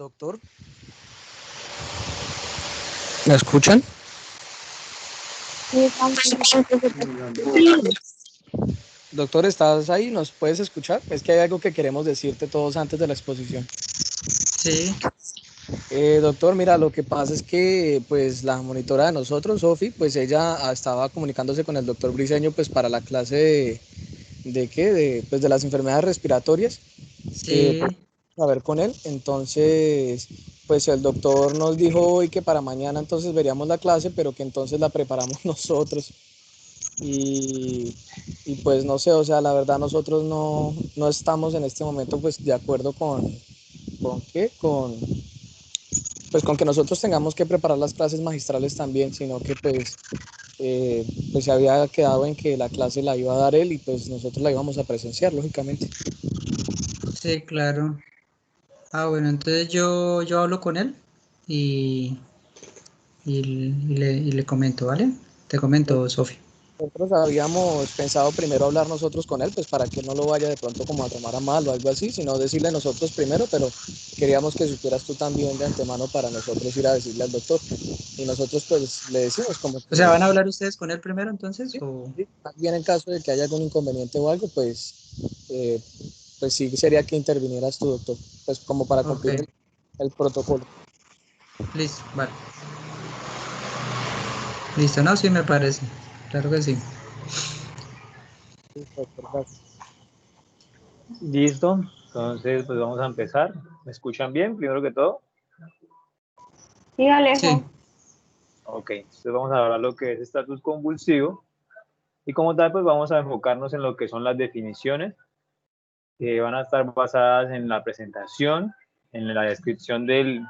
Doctor, ¿me escuchan? Doctor, ¿estás ahí? ¿Nos puedes escuchar? Es que hay algo que queremos decirte todos antes de la exposición. Sí. Doctor, mira, lo que pasa es que pues la monitora de nosotros, Sofi, pues ella estaba comunicándose con el doctor Briceño pues para la clase ¿de qué? De las enfermedades respiratorias. Sí. Pues, a ver con él. Entonces, pues el doctor nos dijo hoy que para mañana entonces veríamos la clase, pero que entonces la preparamos nosotros. Y pues no sé, o sea, la verdad nosotros no estamos en este momento pues de acuerdo ¿con qué? Pues con que nosotros tengamos que preparar las clases magistrales también, sino que pues se había quedado en que la clase la iba a dar él y pues nosotros la íbamos a presenciar, lógicamente. Sí, claro. Bueno, entonces yo hablo con él y, y le comento, ¿vale? Te comento, Sofi. Nosotros habíamos pensado primero hablar nosotros con él, pues para que no lo vaya de pronto como a tomar a mal o algo así, sino decirle nosotros primero, pero queríamos que supieras tú también de antemano para nosotros ir a decirle al doctor. Y nosotros pues le decimos como O sea, que ¿van a hablar ustedes con él primero entonces? sí, ¿O? sí, más bien en caso de que haya algún inconveniente o algo, eh, pues sí sería que intervinieras tú, doctor, pues como para Ok, cumplir el protocolo. listo, vale. Listo, no, sí me parece. Claro que sí. Sí, doctor, gracias. Listo, entonces pues vamos a empezar. ¿Me escuchan bien, primero que todo? Sí, Alejo. Sí, Ok, entonces vamos a hablar lo que es estatus convulsivo y como tal pues vamos a enfocarnos en lo que son las definiciones que van a estar basadas en la presentación, en la descripción de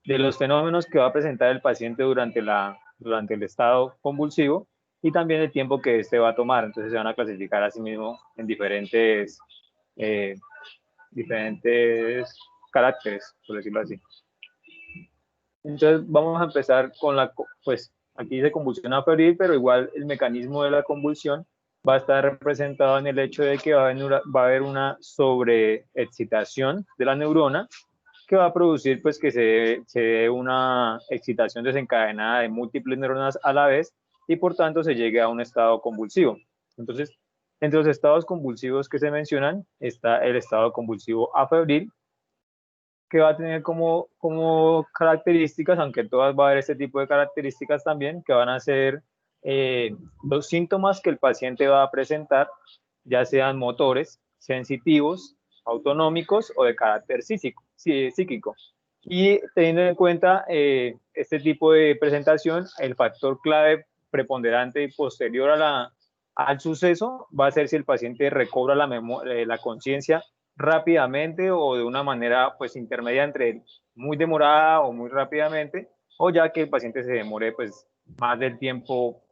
los fenómenos que va a presentar el paciente durante el estado convulsivo y también el tiempo que este va a tomar. Entonces se van a clasificar a sí mismo en eh, diferentes caracteres, por decirlo así. Entonces vamos a empezar con pues aquí dice convulsión febril, pero igual el mecanismo de la convulsión va a estar representado en el hecho de que va a haber una sobreexcitación de la neurona que va a producir pues que se dé una excitación desencadenada de múltiples neuronas a la vez y por tanto se llegue a un estado convulsivo. Entonces, entre los estados convulsivos que se mencionan está el estado convulsivo afebril, que va a tener como características, aunque todas va a haber este tipo de características también, que van a ser los síntomas que el paciente va a presentar, ya sean motores, sensitivos, autonómicos o de carácter psíquico. Y teniendo en cuenta este tipo de presentación, el factor clave preponderante y posterior al suceso va a ser si el paciente recobra la conciencia rápidamente o de una manera pues intermedia entre muy demorada o muy rápidamente, o ya que el paciente se demore pues más del tiempo,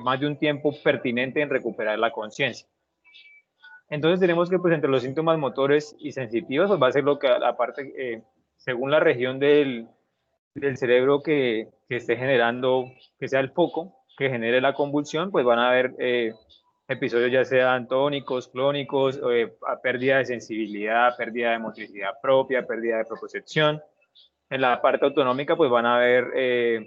más de un tiempo pertinente en recuperar la conciencia. Entonces tenemos que pues entre los síntomas motores y sensitivos pues va a ser lo que aparte según la región del cerebro que esté generando, que sea el foco que genere la convulsión, pues van a haber episodios ya sean tónicos, clónicos, pérdida de sensibilidad, pérdida de motricidad propia, pérdida de propiocepción. En la parte autonómica pues van a haber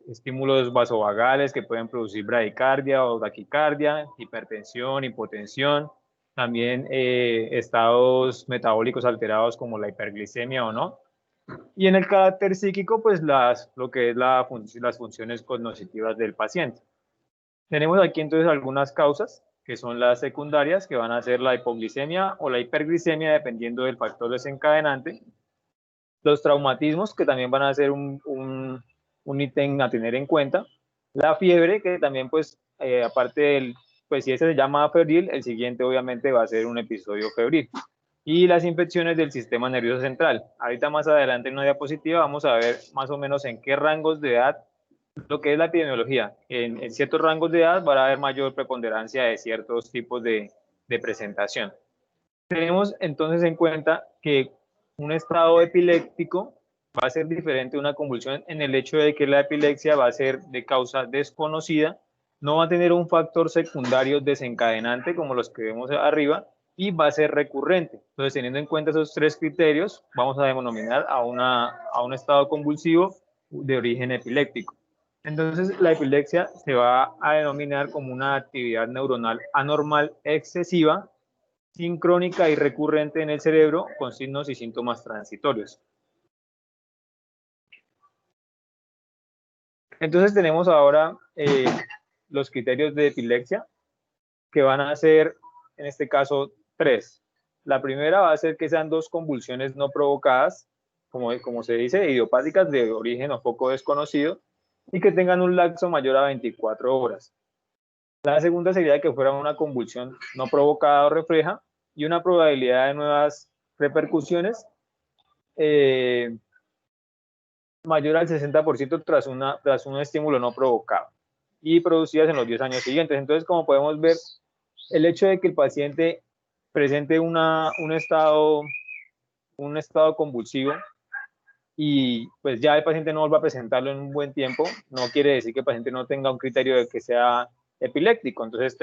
estímulos vasovagales que pueden producir bradicardia o taquicardia, hipertensión, hipotensión, también estados metabólicos alterados como la hiperglicemia o no. Y en el carácter psíquico, pues lo que es las funciones cognitivas del paciente. Tenemos aquí entonces algunas causas, que son las secundarias, que van a ser la hipoglicemia o la hiperglicemia, dependiendo del factor desencadenante. Los traumatismos, que también van a ser un ítem a tener en cuenta. La fiebre, que también, pues, aparte del, pues si ese se llama febril, el siguiente obviamente va a ser un episodio febril. Y las infecciones del sistema nervioso central. Ahorita más adelante en una diapositiva vamos a ver más o menos en qué rangos de edad, lo que es la epidemiología. En ciertos rangos de edad va a haber mayor preponderancia de ciertos tipos de presentación. Tenemos entonces en cuenta que un estado epiléptico va a ser diferente de una convulsión en el hecho de que la epilepsia va a ser de causa desconocida, no va a tener un factor secundario desencadenante como los que vemos arriba, y va a ser recurrente. Entonces, teniendo en cuenta esos tres criterios, vamos a denominar a un estado convulsivo de origen epiléptico. Entonces, la epilepsia se va a denominar como una actividad neuronal anormal excesiva, sincrónica y recurrente en el cerebro con signos y síntomas transitorios. Entonces, tenemos ahora los criterios de epilepsia, que van a ser, en este caso, tres. La primera va a ser que sean dos convulsiones no provocadas, como se dice, idiopáticas de origen o foco desconocido, y que tengan un lapso mayor a 24 horas. La segunda sería que fuera una convulsión no provocada o refleja, y una probabilidad de nuevas repercusiones mayor al 60% tras un estímulo no provocado, y producidas en los 10 años siguientes. Entonces, como podemos ver, el hecho de que el paciente presente un estado convulsivo y pues ya el paciente no vuelva a presentarlo en un buen tiempo, no quiere decir que el paciente no tenga un criterio de que sea epiléptico. Entonces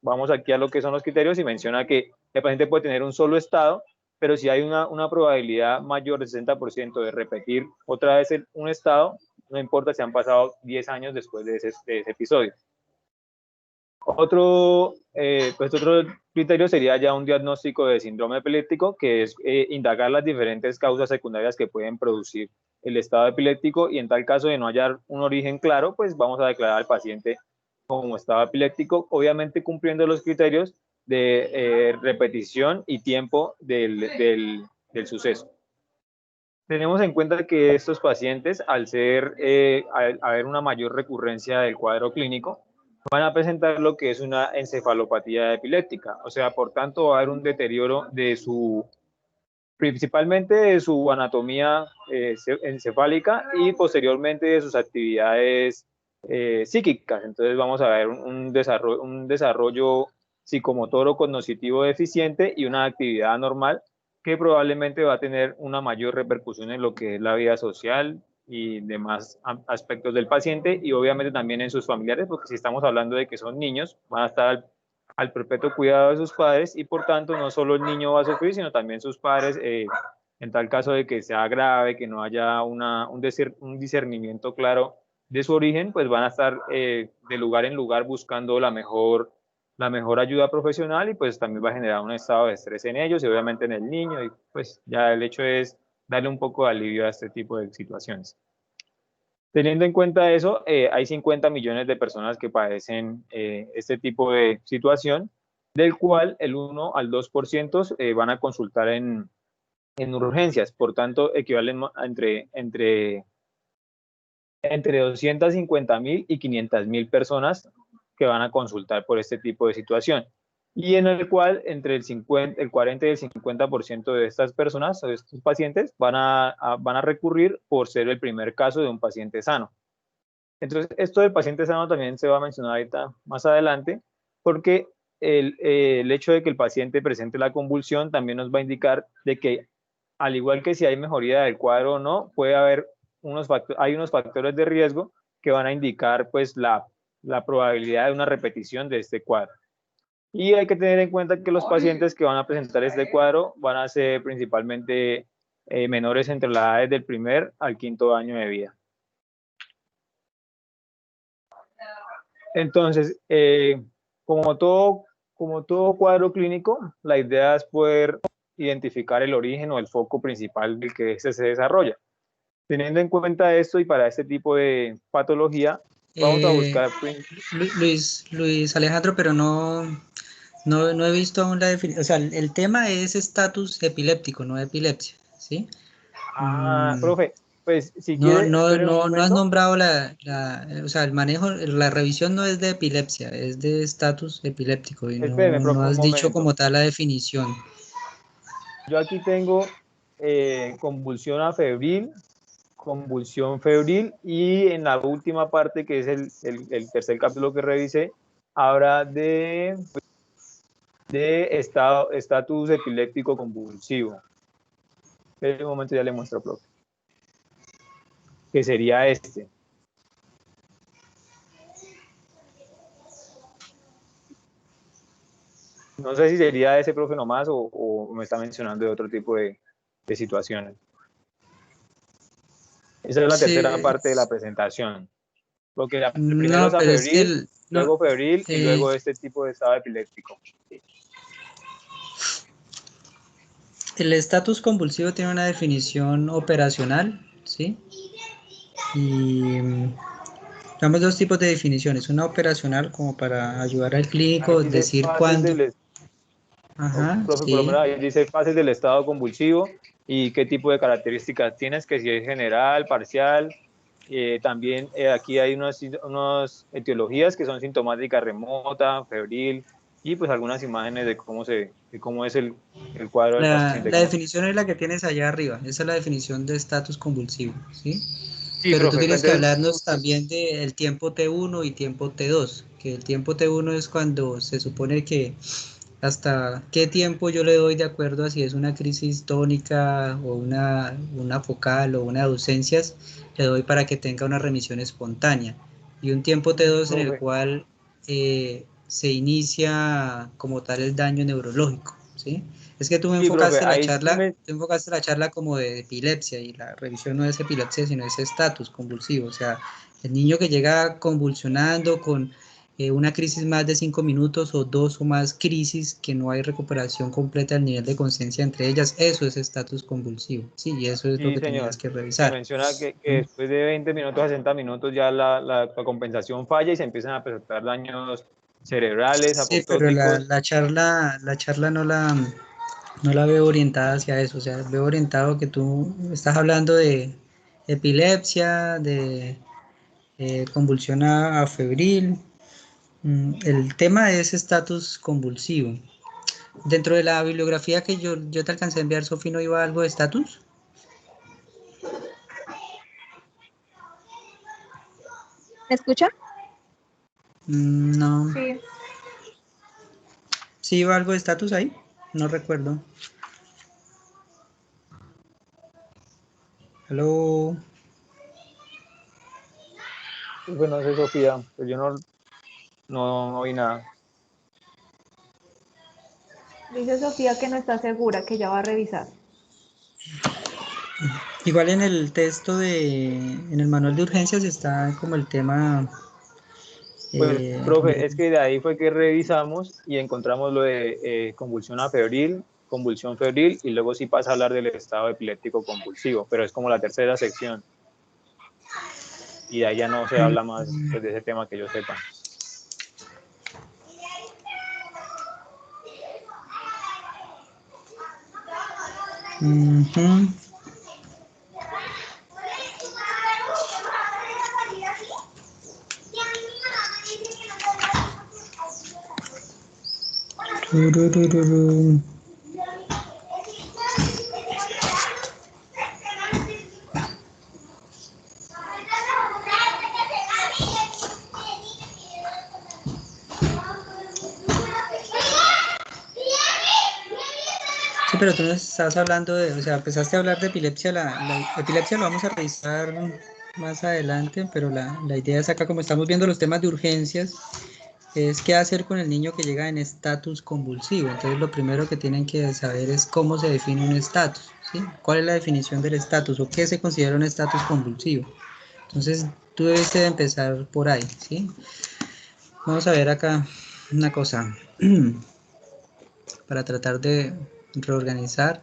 vamos aquí a lo que son los criterios y menciona que el paciente puede tener un solo estado, pero si hay una probabilidad mayor del 60% de repetir otra vez un estado, no importa si han pasado 10 años después de ese episodio. Otro criterio sería ya un diagnóstico de síndrome epiléptico, que es indagar las diferentes causas secundarias que pueden producir el estado epiléptico, y en tal caso de no hallar un origen claro, pues vamos a declarar al paciente como estado epiléptico, obviamente cumpliendo los criterios de repetición y tiempo del suceso. Tenemos en cuenta que estos pacientes, al haber una mayor recurrencia del cuadro clínico, van a presentar lo que es una encefalopatía epiléptica. O sea, por tanto, va a haber un deterioro principalmente de su anatomía encefálica y posteriormente de sus actividades psíquicas. Entonces vamos a ver un desarrollo psicomotor o cognitivo deficiente y una actividad anormal que probablemente va a tener una mayor repercusión en lo que es la vida social y demás aspectos del paciente, y obviamente también en sus familiares, porque si estamos hablando de que son niños, van a estar al perpetuo cuidado de sus padres, y por tanto no solo el niño va a sufrir, sino también sus padres, en tal caso de que sea grave, que no haya un discernimiento claro de su origen, pues van a estar de lugar en lugar buscando la mejor ayuda profesional, y pues también va a generar un estado de estrés en ellos y obviamente en el niño, y pues ya el hecho es darle un poco de alivio a este tipo de situaciones. Teniendo en cuenta eso, hay 50 millones de personas que padecen este tipo de situación, del cual el 1 al 2% van a consultar en urgencias. Por tanto, equivalen entre 250.000 y 500.000 personas que van a consultar por este tipo de situación, y en el cual entre el 40 y el 50% de estas personas o de estos pacientes van a recurrir por ser el primer caso de un paciente sano. Entonces, esto del paciente sano también se va a mencionar ahorita más adelante, porque el hecho de que el paciente presente la convulsión también nos va a indicar de que, al igual que si hay mejoría del cuadro o no, puede haber unos factores de riesgo que van a indicar pues la probabilidad de una repetición de este cuadro. Y hay que tener en cuenta que los pacientes que van a presentar este cuadro van a ser principalmente menores entre las edades del 1er al 5.º año de vida. Entonces, como todo cuadro clínico, la idea es poder identificar el origen o el foco principal del que se desarrolla. Teniendo en cuenta esto, y para este tipo de patología, vamos a buscar... Luis Alejandro, pero no he visto aún la definición. O sea, el tema es estatus epiléptico, no epilepsia, ¿sí? Profe, pues si No, quiere, no, espere un no, no has momento. nombrado o sea, el manejo, la revisión no es de epilepsia, es de estatus epiléptico, y Espéreme, no profe, un has dicho momento. como tal la definición. Yo aquí tengo convulsión febril, y en la última parte, que es el tercer capítulo que revisé, habla de estatus epiléptico convulsivo. En un momento ya le muestro, profe, que sería este. No sé si sería ese profe nomás o me está mencionando de otro tipo de situaciones. Esa es la tercera Sí, parte de la presentación. Porque primero es no, pero es que afebril, luego febril y eh, luego este tipo de estado epiléptico. el estatus convulsivo tiene una definición operacional, ¿sí? Y damos dos tipos de definiciones, una operacional como para ayudar al Ahí clínico a dice decir fases cuándo. del, Ajá, profe, por lo menos sí. ahí dice fases del estado convulsivo y qué tipo de características tienes, que si es general, parcial. También aquí hay unas etiologías que son sintomática remota, febril y pues algunas imágenes de cómo es el cuadro del paciente. La definición es la que tienes allá arriba, esa es la definición de estatus convulsivo, ¿sí? Sí, Pero tú profe, tienes que entonces, hablarnos también del tiempo T1 y tiempo T2, que el tiempo T1 es cuando se supone que hasta qué tiempo yo le doy de acuerdo a si es una crisis tónica o una focal o una de ausencias, le doy para que tenga una remisión espontánea. Y un tiempo T2 en el profe, cual se inicia como tal el daño neurológico, ¿sí? Es que sí, profe, ahí sí me, tú enfocaste la charla como de epilepsia y la revisión no es epilepsia, sino es estatus convulsivo, o sea, el niño que llega convulsionando con una crisis más de 5 minutos o dos o más crisis que no hay recuperación completa del nivel de conciencia entre ellas, eso es estatus convulsivo, sí, y eso es lo sí, que tendrías señor, que que revisar. menciona que ¿Mm? después de 20 minutos a 60 minutos ya la compensación falla y se empiezan a presentar daños cerebrales, Sí, pero apoptóticos. la charla no la veo orientada hacia eso, o sea, veo orientado que tú estás hablando de epilepsia, de convulsión febril. El tema es estatus convulsivo. Dentro de la bibliografía que yo te alcancé a enviar, Sofi, ¿no iba algo de estatus? ¿Me escucha? No. Sí, ¿Sí iba algo de estatus ahí? No recuerdo. Hello. Pues no sé, Sofía, pues yo no vi nada. dice Sofía que no está segura, que ya va a revisar. Igual en el en el manual de urgencias está como el tema Pues, profe, de... es que de ahí fue que revisamos y encontramos lo de convulsión febril, convulsión febril, y luego sí pasa a hablar del estado epiléptico convulsivo, pero es como la tercera sección, y de ahí ya no se habla más pues, de ese tema que yo sepa. Ujú. Tururururu. Sí, pero tú no estás hablando de, o sea, empezaste a hablar de epilepsia, la epilepsia lo vamos a revisar más adelante, pero la idea es acá, como estamos viendo los temas de urgencias, es qué hacer con el niño que llega en estatus convulsivo. Entonces, lo primero que tienen que saber es cómo se define un estatus, ¿sí? ¿Cuál es la definición del estatus o qué se considera un estatus convulsivo? Entonces, tú debiste de empezar por ahí, ¿sí? Vamos a ver acá una cosa, para tratar de reorganizar.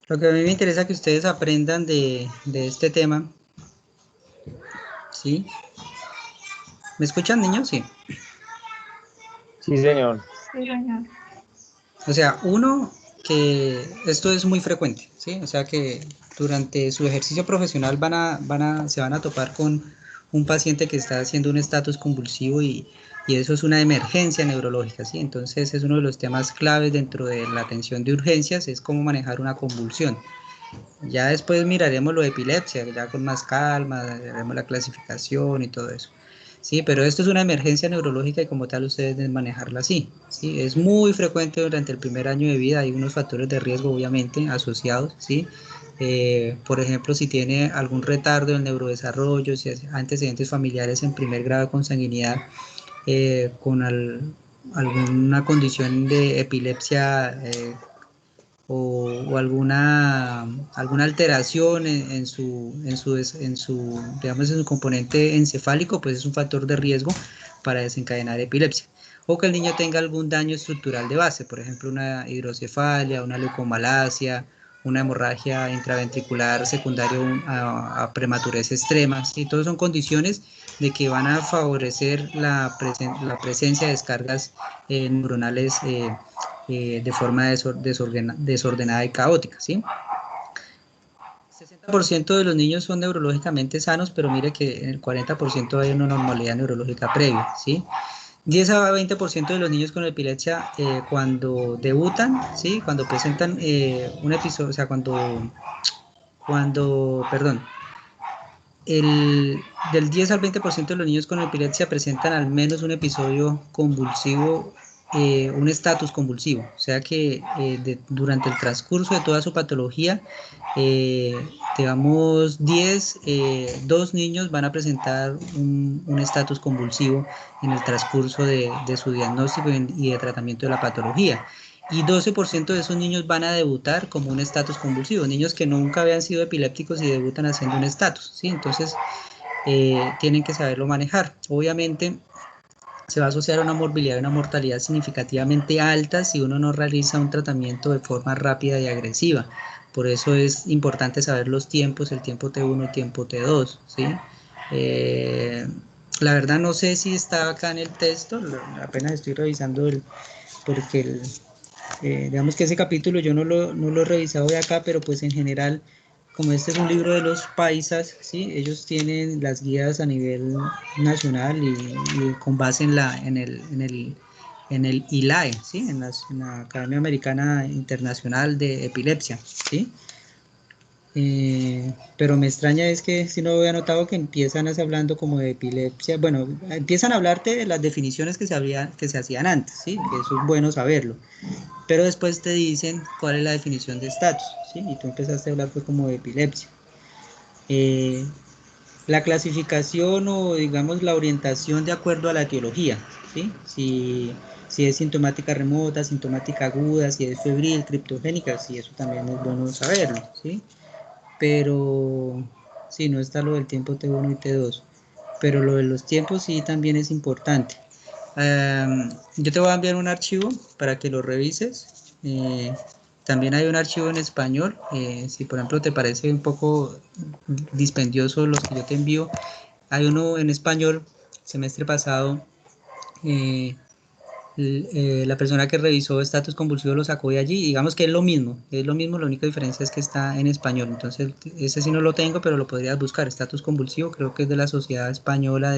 Lo que a mí me interesa que ustedes aprendan de este tema ¿sí? ¿Me escuchan, niños? Sí. Sí, señor. Sí, señor. O sea, uno, que esto es muy frecuente, ¿sí? O sea, que durante su ejercicio profesional se van a topar con un paciente que está haciendo un estatus convulsivo y eso es una emergencia neurológica, ¿sí? Entonces es uno de los temas claves dentro de la atención de urgencias, es cómo manejar una convulsión. Ya después miraremos lo de epilepsia, ya con más calma, haremos la clasificación y todo eso. Sí, pero esto es una emergencia neurológica y como tal ustedes deben manejarla así. Sí, es muy frecuente durante el primer año de vida, hay unos factores de riesgo obviamente asociados, ¿sí? Por ejemplo, si tiene algún retardo en el neurodesarrollo, si hay antecedentes familiares en primer grado de consanguinidad, con alguna condición de epilepsia o alguna alteración digamos, en su componente encefálico, pues es un factor de riesgo para desencadenar epilepsia. O que el niño tenga algún daño estructural de base, por ejemplo, una hidrocefalia, una leucomalacia, una hemorragia intraventricular secundaria a prematurez extrema. ¿Sí? Todas son condiciones de que van a favorecer la presencia de descargas neuronales de forma desordenada y caótica, ¿sí? 60% de los niños son neurológicamente sanos, pero mire que en el 40% hay una normalidad neurológica previa, ¿sí? 10 a 20% de los niños con epilepsia cuando debutan, ¿sí? Cuando presentan un episodio, o sea, perdón, del 10 al 20% de los niños con epilepsia presentan al menos un episodio convulsivo, un estatus convulsivo, o sea que durante el transcurso de toda su patología, digamos 2 niños van a presentar un estatus convulsivo en el transcurso de su diagnóstico y de tratamiento de la patología. Y 12% de esos niños van a debutar como un estatus convulsivo, niños que nunca habían sido epilépticos y debutan haciendo un estatus, ¿sí? Entonces, tienen que saberlo manejar. Obviamente, se va a asociar a una morbilidad y una mortalidad significativamente altas si uno no realiza un tratamiento de forma rápida y agresiva. Por eso es importante saber los tiempos, el tiempo T1 y tiempo T2, ¿sí? La verdad no sé si está acá en el texto, apenas estoy revisando porque digamos que ese capítulo yo no lo he revisado de acá, pero pues en general, como este es un libro de los paisas, ¿sí? Ellos tienen las guías a nivel nacional y con base en el ILAE, ¿sí? En la Academia Americana Internacional de Epilepsia, ¿sí? Pero me extraña es que si no había notado que empiezan hablando como de epilepsia, bueno, empiezan a hablarte de las definiciones que se hacían antes, ¿sí? Que eso es bueno saberlo, pero después te dicen cuál es la definición de estatus, ¿sí? Y tú empezaste a hablar pues como de epilepsia. La clasificación o digamos la orientación de acuerdo a la etiología, ¿sí? Si es sintomática remota, sintomática aguda, si es febril, criptogénica, sí, eso también es bueno saberlo, ¿sí? Pero sí, no está lo del tiempo T1 y T2, pero lo de los tiempos sí también es importante. Yo te voy a enviar un archivo para que lo revises. También hay un archivo en español. Si por ejemplo te parece un poco dispendioso los que yo te envío, hay uno en español. Semestre pasado, la persona que revisó estatus convulsivo lo sacó de allí. Digamos que es lo mismo, la única diferencia es que está en español. Entonces, ese sí no lo tengo, pero lo podrías buscar. Estatus convulsivo, creo que es de la Sociedad Española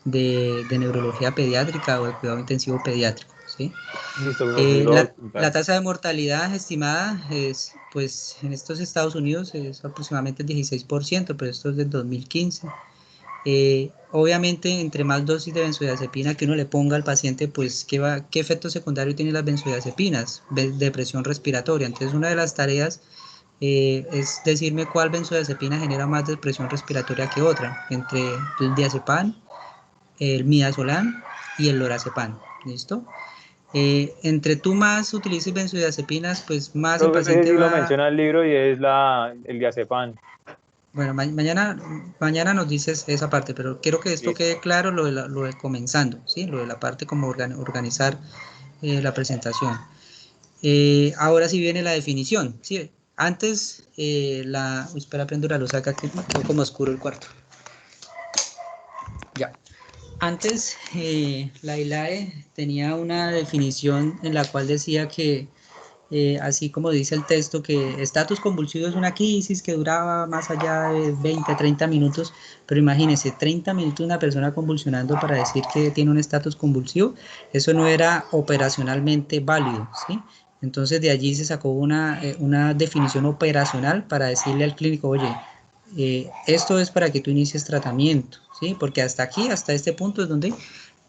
de Neurología Pediátrica o de Cuidado Intensivo Pediátrico, ¿sí? La tasa de mortalidad estimada es, pues, en estos Estados Unidos es aproximadamente el 16%, pero esto es del 2015. Obviamente, entre más dosis de benzodiazepina que uno le ponga al paciente, pues, ¿qué efecto secundario tienen las benzodiazepinas? Depresión respiratoria. Entonces, una de las tareas es decirme cuál benzodiazepina genera más depresión respiratoria que otra, entre el diazepam, el midazolam y el lorazepam, ¿listo? Entre tú más utilices benzodiazepinas, pues más el Creo que paciente sí lo va... menciona el libro y es el diazepam. Bueno, mañana nos dices esa parte, pero quiero que esto quede claro, lo de comenzando, ¿sí? Lo de la parte como organizar la presentación. Ahora sí viene la definición, ¿sí? Antes, espera, prendo la luz acá, que quedó como oscuro el cuarto. Antes, la ILAE tenía una definición en la cual decía que, así como dice el texto, que estatus convulsivo es una crisis que duraba más allá de 20, 30 minutos, pero imagínense, 30 minutos una persona convulsionando para decir que tiene un estatus convulsivo, eso no era operacionalmente válido, ¿sí? Entonces de allí se sacó una definición operacional para decirle al clínico, oye, esto es para que tú inicies tratamiento, ¿sí? Porque hasta aquí, hasta este punto es donde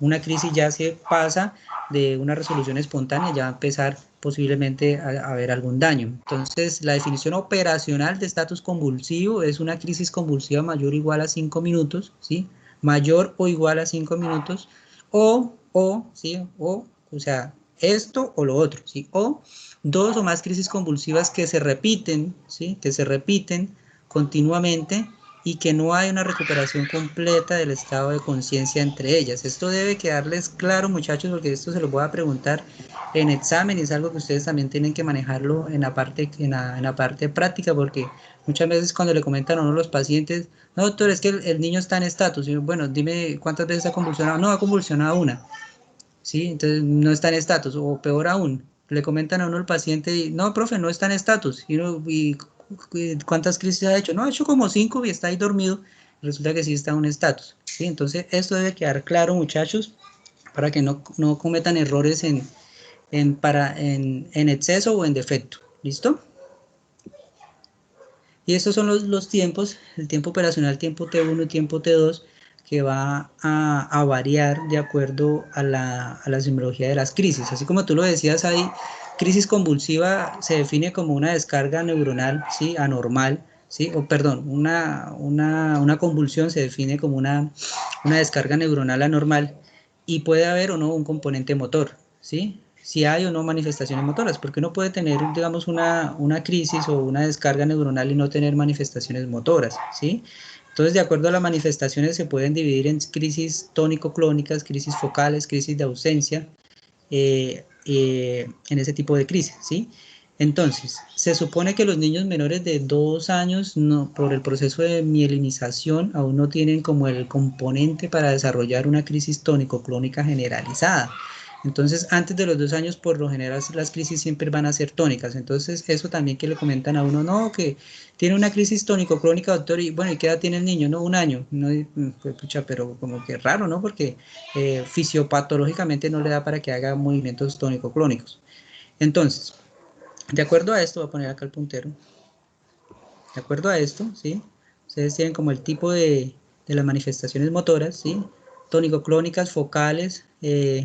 una crisis ya se pasa de una resolución espontánea, ya va a empezar posiblemente a haber algún daño. Entonces, la definición operacional de estatus convulsivo es una crisis convulsiva mayor o igual a 5 minutos, ¿sí? Mayor o igual a 5 minutos, ¿sí? O sea, esto o lo otro, ¿sí? O dos o más crisis convulsivas que se repiten, ¿sí? Que se repiten continuamente y que no hay una recuperación completa del estado de conciencia entre ellas. Esto debe quedarles claro, muchachos, porque esto se lo voy a preguntar en examen y es algo que ustedes también tienen que manejarlo en la parte práctica, porque muchas veces cuando le comentan a uno los pacientes, no, doctor, es que el niño está en estatus, y bueno, dime cuántas veces ha convulsionado, no, ha convulsionado una, ¿sí? Entonces no está en estatus, o peor aún, le comentan a uno el paciente, y, no, profe, no está en estatus, y ¿cuántas crisis ha hecho? No, ha hecho como 5 y está ahí dormido, resulta que sí está en un estatus, ¿sí? Entonces esto debe quedar claro, muchachos, para que no cometan errores en exceso o en defecto, ¿listo? Y estos son los tiempos, el tiempo operacional, tiempo T1 y tiempo T2, que va a variar de acuerdo a la semiología de las crisis. Así como tú lo decías ahí, crisis convulsiva se define como una descarga neuronal, ¿sí? Anormal, ¿sí? O perdón, una convulsión se define como una descarga neuronal anormal y puede haber o no un componente motor, ¿sí? Si hay o no manifestaciones motoras, porque uno puede tener, digamos, una crisis o una descarga neuronal y no tener manifestaciones motoras, ¿sí? Entonces, de acuerdo a las manifestaciones, se pueden dividir en crisis tónico-clónicas, crisis focales, crisis de ausencia, en ese tipo de crisis, ¿sí? Entonces, se supone que los niños menores de 2 años, no, por el proceso de mielinización, aún no tienen como el componente para desarrollar una crisis tónico-clónica generalizada. Entonces, antes de los 2 años, por lo general, las crisis siempre van a ser tónicas. Entonces, eso también que le comentan a uno, no, que tiene una crisis tónico-clónica, doctor, y bueno, ¿y qué edad tiene el niño? No, 1 año. No, pues, pucha, pero como que raro, ¿no? Porque fisiopatológicamente no le da para que haga movimientos tónico-clónicos. Entonces, de acuerdo a esto, voy a poner acá el puntero, de acuerdo a esto, ¿sí? Ustedes tienen como el tipo de las manifestaciones motoras, ¿sí? Tónico-clónicas, focales,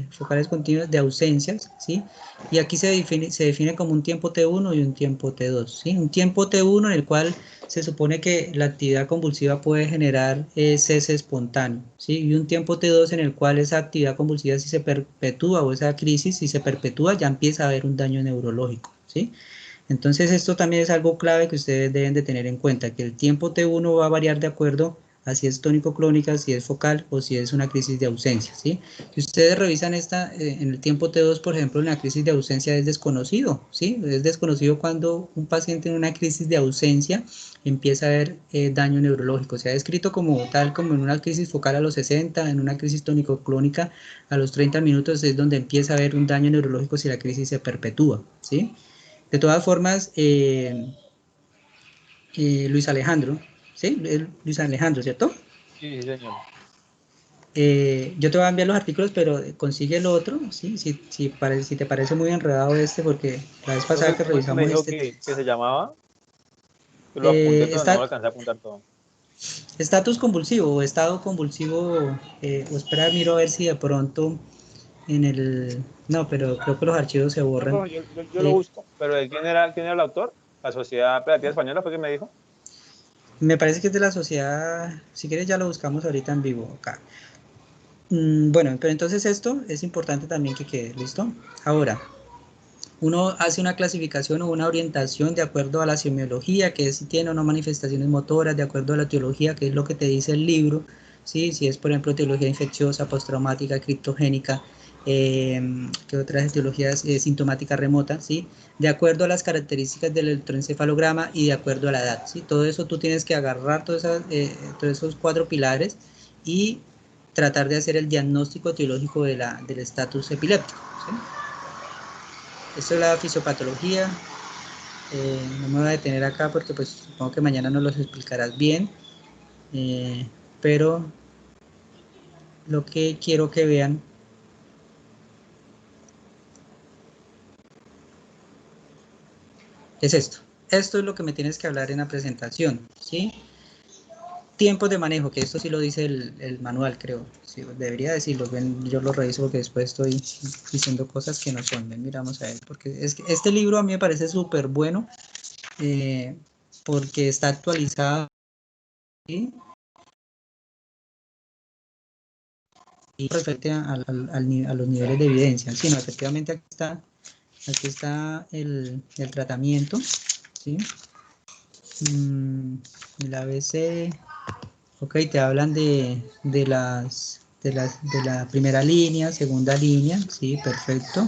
focales continuas de ausencias, ¿sí? Y aquí se define como un tiempo T1 y un tiempo T2, ¿sí? Un tiempo T1 en el cual se supone que la actividad convulsiva puede generar cese espontáneo, ¿sí? Y un tiempo T2 en el cual esa actividad convulsiva, si se perpetúa, o esa crisis, si se perpetúa, ya empieza a haber un daño neurológico, ¿sí? Entonces esto también es algo clave que ustedes deben de tener en cuenta, que el tiempo T1 va a variar de acuerdo a si es tónico-clónica, si es focal o si es una crisis de ausencia, ¿sí? Si ustedes revisan en el tiempo T2, por ejemplo, en la crisis de ausencia es desconocido, ¿sí? Es desconocido cuando un paciente en una crisis de ausencia empieza a haber daño neurológico. Se ha descrito como tal, como en una crisis focal a los 60, en una crisis tónico-clónica a los 30 minutos es donde empieza a haber un daño neurológico si la crisis se perpetúa, ¿sí? De todas formas, Luis Alejandro, ¿sí? Luis Alejandro, ¿cierto? Sí, sí, señor. Yo te voy a enviar los artículos, pero consigue el otro, ¿sí? Si te parece muy enredado porque la vez pasada que ¿Cómo es que me revisamos dijo que se llamaba? Yo lo apunté, pero no lo está alcancé a apuntar todo. estatus convulsivo o estado convulsivo, o espera, miro a ver si de pronto no, pero creo que los archivos se No, borran. profe, yo lo Eh, busco. Pero quién era el autor? La Sociedad Pediatría Española fue que me dijo. Me parece que es de la sociedad, si quieres ya lo buscamos ahorita en vivo acá. Bueno, pero entonces esto es importante también que quede, ¿listo? Ahora, uno hace una clasificación o una orientación de acuerdo a la semiología, que es si tiene o no manifestaciones motoras, de acuerdo a la etiología, que es lo que te dice el libro, ¿sí? Si es, por ejemplo, etiología infecciosa, postraumática, criptogénica, que otras etiologías sintomática remota, ¿sí? De acuerdo a las características del electroencefalograma y de acuerdo a la edad, ¿sí? Todo eso tú tienes que agarrar todos esos 4 pilares y tratar de hacer el diagnóstico etiológico del estatus epiléptico, ¿sí? Esto es la fisiopatología. No me voy a detener acá porque pues supongo que mañana nos los explicarás bien, pero lo que quiero que vean es esto. Esto es lo que me tienes que hablar en la presentación, ¿sí? Tiempos de manejo, que esto sí lo dice el manual, creo. Sí, debería decirlo, ven, yo lo reviso porque después estoy diciendo cosas que no son. Ven, miramos a ver, porque es que este libro a mí me parece súper bueno, porque está actualizado, ¿sí? Y referente a los niveles de evidencia. Sí, no, efectivamente aquí está el tratamiento, ¿sí? El ABC, ok, te hablan de la primera línea, segunda línea, sí, perfecto.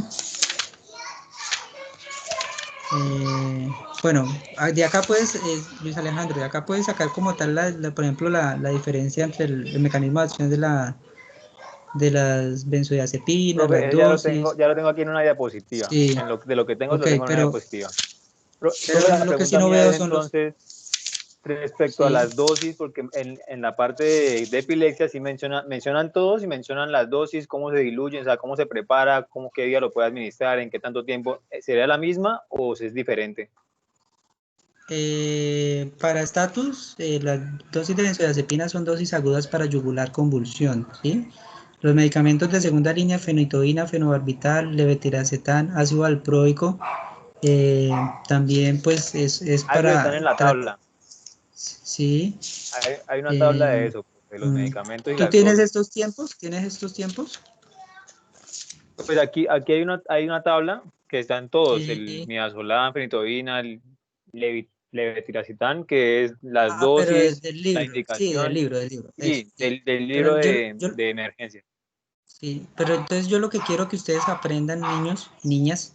Bueno, de acá puedes, Luis Alejandro, de acá puedes sacar como tal, por ejemplo, la diferencia entre el mecanismo de acción de las benzodiazepinas, las Profe, dosis. ya lo tengo aquí en una diapositiva. Sí, De lo que tengo, ok, lo tengo en una pero diapositiva. pero Profe, la lo que sí pregunta no mía veo es son los... entonces respecto a Sí, las dosis, porque en la parte de epilepsia sí mencionan todos y mencionan las dosis, cómo se diluyen, o sea, cómo se prepara, qué día lo puede administrar, en qué tanto tiempo. ¿Sería la misma o es diferente? para estatus, las dosis de benzodiazepina son dosis agudas para yugular convulsión, ¿sí? Los medicamentos de segunda línea, fenitoína, fenobarbital, levetiracetam, ácido valproico, también pues es Algo están para en la tabla. sí. Hay una tabla de eh, eso, de los medicamentos y ¿Tú las tienes dosis. estos tiempos? ¿Tienes estos tiempos? Pues aquí hay una tabla que están todos, el Sí. midazolam, fenitoína, el levetiracetam, que es las Pero dosis, del la libro, sí, indicación, del libro, eso, y sí. del libro Pero de emergencia. sí, pero entonces yo lo que quiero que ustedes aprendan, niños, niñas,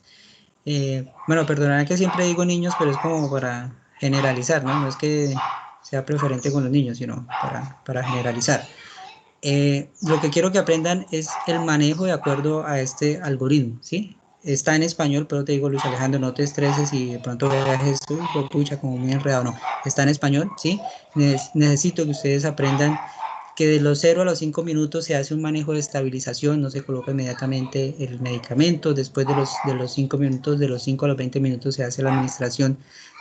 bueno, perdonad que siempre digo niños, pero es como para generalizar, ¿no? No es que sea preferente con los niños, sino para generalizar. Lo que quiero que aprendan es el manejo de acuerdo a este algoritmo, ¿sí? Está en español, pero te digo, Luis Alejandro, no te estreses y de pronto veas esto, pucha, como muy enredado, no. Está en español, ¿sí? Necesito que ustedes aprendan que de los 0 a los 5 minutos se hace un manejo de estabilización, no se coloca inmediatamente el medicamento, después de los 5 minutos, de los 5 a los 20 minutos se hace la administración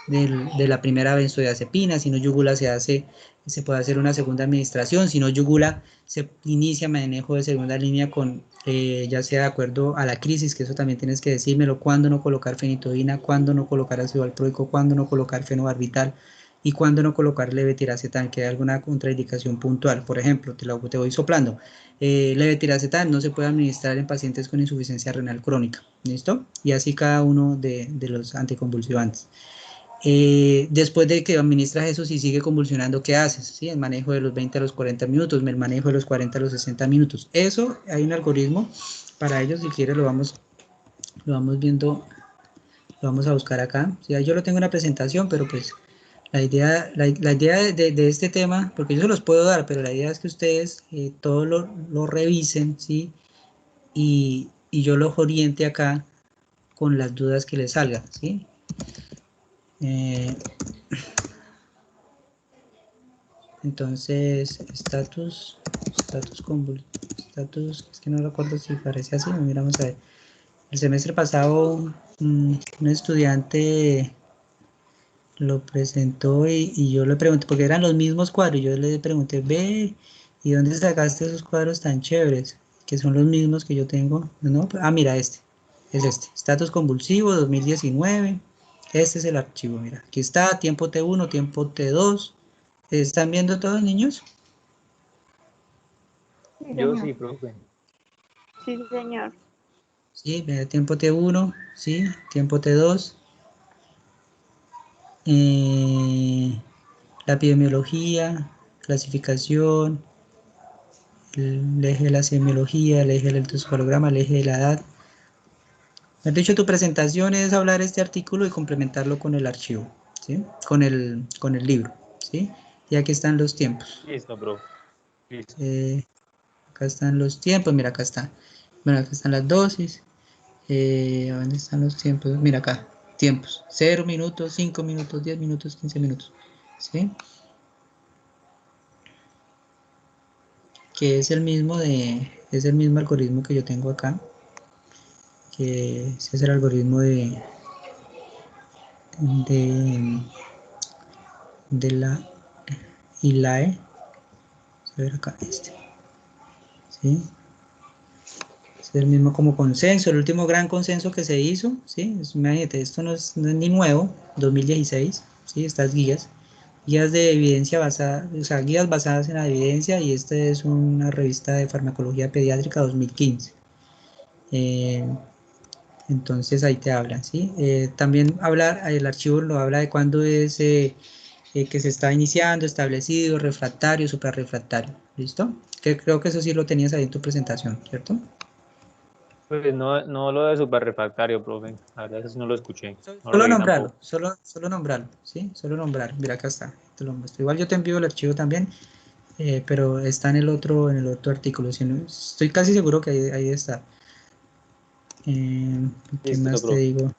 de la primera benzodiazepina, si no yugula se puede hacer una segunda administración, si no yugula se inicia manejo de segunda línea con, ya sea de acuerdo a la crisis, que eso también tienes que decírmelo, cuándo no colocar fenitoína, cuándo no colocar ácido valproico, cuándo no colocar fenobarbital, y cuándo no colocar levetiracetam, que hay alguna contraindicación puntual. Por ejemplo, te voy soplando. Levetiracetam no se puede administrar en pacientes con insuficiencia renal crónica, ¿listo? Y así cada uno de los anticonvulsivantes. Después de que administras eso, si sigue convulsionando, ¿qué haces? ¿Sí? El manejo de los 20 a los 40 minutos, el manejo de los 40 a los 60 minutos. Eso hay un algoritmo para ellos, si quieres lo vamos viendo, lo vamos a buscar acá. Sí, yo lo tengo en la presentación, pero pues la idea de este tema, porque yo se los puedo dar, pero la idea es que ustedes todo lo revisen, ¿sí? Y yo los oriente acá con las dudas que les salgan, ¿sí? Entonces, estatus, es que no recuerdo si parece así, miramos a ver. El semestre pasado un estudiante lo presentó y yo le pregunté, porque eran los mismos cuadros, yo le pregunté, ve, ¿y dónde sacaste esos cuadros tan chéveres? Que son los mismos que yo tengo. No, mira, es este, estatus convulsivo 2019, este es el archivo, mira, aquí está, tiempo T1, tiempo T2, ¿están viendo todos, niños? Sí, Yo señor. sí, profe. Sí, señor. Sí, mira, tiempo T1, sí, tiempo T2, la epidemiología, clasificación, el eje de la semiología, el eje del electroencefalograma, el eje de la edad. Me has dicho, tu presentación es hablar este artículo y complementarlo con el archivo, ¿sí? Con el libro, ¿sí? Y aquí están los tiempos. Listo, profe. Listo. Acá están los tiempos, mira, acá está. Bueno, acá están las dosis. ¿Dónde están los tiempos? Mira acá, tiempos. 0 minutos, 5 minutos, 10 minutos, 15 minutos. ¿Sí? Que es el mismo algoritmo que yo tengo acá. Que ese es el algoritmo de la ILAE. Vamos a ver acá este. ¿Sí? Es el mismo como consenso, el último gran consenso que se hizo, ¿sí? Imagínate, esto no es ni nuevo, 2016, ¿sí? Estas guías de evidencia basada, o sea, guías basadas en la evidencia, y esta es una revista de farmacología pediátrica 2015. Entonces ahí te hablan, ¿sí? También el archivo lo habla de cuándo es que se está iniciando, establecido, refractario, suprarrefractario, ¿listo? Que creo que eso sí lo tenías ahí en tu presentación, ¿cierto? Pues no, no lo de superrefractario, profe. La verdad, eso sí no lo escuché. No lo Solo leí nombrarlo, tampoco. solo nombrarlo, ¿sí? Solo nombrar, mira acá está, te lo muestro. Igual yo te envío el archivo también, pero está en el otro artículo, si no, estoy casi seguro que ahí está. ¿Qué Listo, más te profe. digo?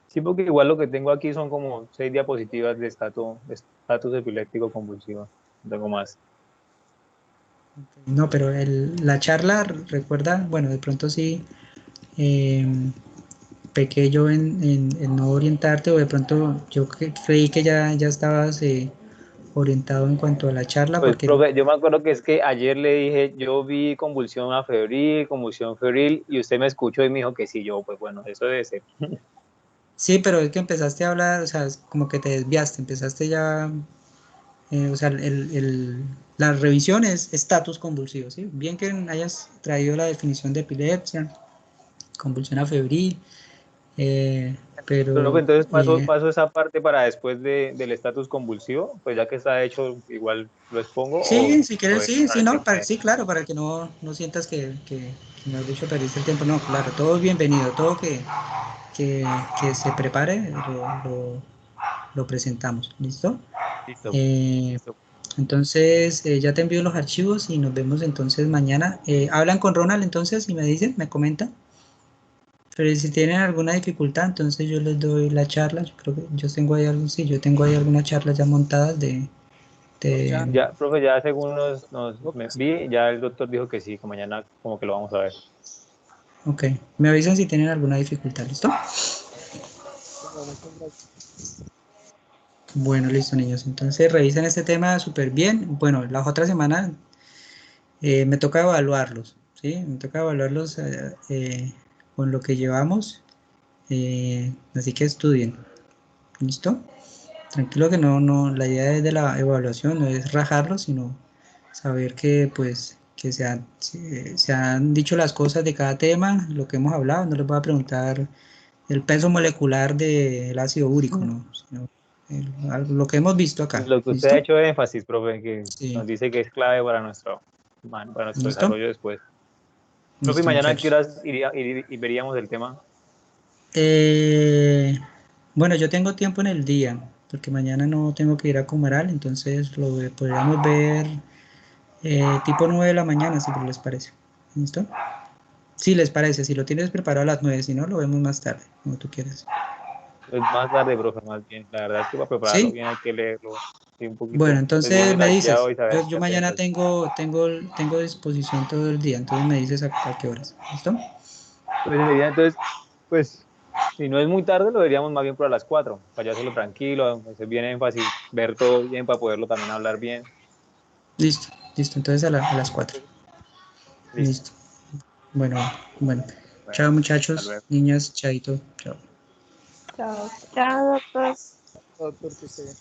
Sí, porque igual lo que tengo aquí son como 6 diapositivas de estatus epiléptico convulsivo. No tengo más. No, pero la charla, recuerda, bueno, de pronto sí, eh, pequé yo en no orientarte, o de pronto yo creí que ya estabas orientado en cuanto a la charla, Pues, porque profe, yo me acuerdo que es que ayer le dije, yo vi convulsión febril, y usted me escuchó y me dijo que sí, yo, pues bueno, eso debe ser. sí, pero es que empezaste a hablar, o sea, es como que te desviaste, empezaste ya, o sea, la revisión es estatus convulsivo, ¿sí? Bien que hayas traído la definición de epilepsia, convulsión febril, Profe, pero entonces paso esa parte para después del estatus convulsivo, pues ya que está hecho, igual lo expongo sí, si o quieres, es sí, para sí, el no, tema de... sí, claro, para que no sientas que me has dicho perdiste el tiempo, no, claro, todo es bienvenido, todo que se prepare, lo presentamos, ¿listo? Listo, Eh, listo. entonces, ya te envío los archivos y nos vemos entonces mañana. Hablan con Ronald entonces y me dicen, me comentan. Pero si tienen alguna dificultad, entonces yo les doy la charla. Yo creo que yo tengo ahí algo, sí, yo tengo ahí algunas charlas ya montadas Ya, Ya, profe, ya según me vi, ya el doctor dijo que sí, que mañana como que lo vamos a ver. ok, me avisan si tienen alguna dificultad, ¿listo? bueno, muchas gracias. Bueno, listo, niños. Entonces revisen este tema súper bien. Bueno, la otra semana me toca evaluarlos, ¿sí? Me toca evaluarlos con lo que llevamos. Así que estudien, ¿listo? Tranquilo que la idea de la evaluación no es rajarlos, sino saber que pues que se han dicho las cosas de cada tema, lo que hemos hablado. No les voy a preguntar el peso molecular del ácido úrico, ¿no? Sino lo que hemos visto acá, Lo que usted ha ¿listo? hecho énfasis, profe, que Sí, nos dice que es clave para nuestro ¿listo? desarrollo después. Profe, ¿y Listo, mañana a qué muchachos. horas y veríamos el tema? Eh, bueno, yo tengo tiempo en el día, porque mañana no tengo que ir a Comaral, entonces podríamos ver tipo 9 de la mañana, si les parece. ¿Listo? Si les parece, si lo tienes preparado a las 9, si no, lo vemos más tarde, como tú quieras. Pues más tarde, profe, más bien. La verdad es que para prepararlo ¿Sí? bien hay que leerlo, sí, un Bueno, poquito, pues bien entonces me detalleado dices, y saber yo qué hacer mañana énfasis. tengo disposición todo el día, entonces me dices a qué horas. ¿Listo? Pues entonces, pues, si no es muy tarde, lo veríamos más bien por las 4, para ya hacerlo tranquilo, hacer bien énfasis, ver todo bien para poderlo también hablar bien. Listo, listo, entonces a las 4. Listo. Listo. Bueno, bueno. Bueno, Chao hasta muchachos, luego. niñas, chaito, chao. Chao. Chao, doctor. Doctor, que esté bien.